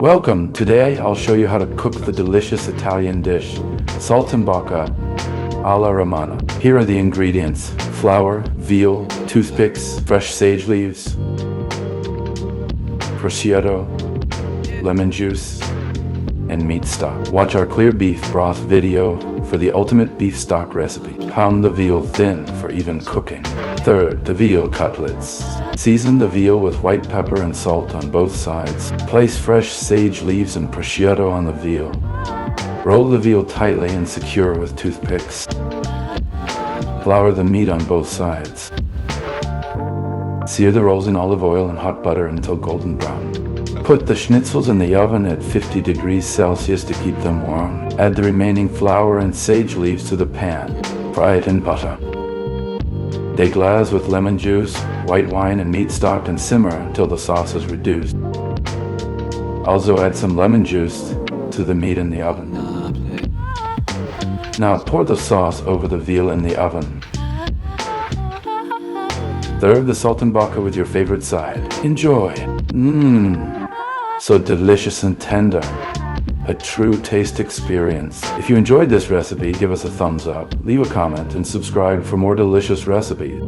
Welcome! Today I'll show you how to cook the delicious Italian dish, Saltimbocca alla Romana. Here are the ingredients: flour, veal, toothpicks, fresh sage leaves, prosciutto, lemon juice, and meat stock. Watch our clear beef broth video for the ultimate beef stock recipe. Pound the veal thin for even cooking. Third, the veal cutlets. Season the veal with white pepper and salt on both sides. Place fresh sage leaves and prosciutto on the veal. Roll the veal tightly and secure with toothpicks. Flour the meat on both sides. Sear the rolls in olive oil and hot butter until golden brown. Put the schnitzels in the oven at 50 degrees Celsius to keep them warm. Add the remaining flour and sage leaves to the pan. Fry it in butter. Deglaze with lemon juice, white wine, and meat stock and simmer until the sauce is reduced. Also add some lemon juice to the meat in the oven. Now pour the sauce over the veal in the oven. Serve the saltimbocca with your favorite side. Enjoy! So delicious and tender. A true taste experience. If you enjoyed this recipe, give us a thumbs up, leave a comment, and subscribe for more delicious recipes.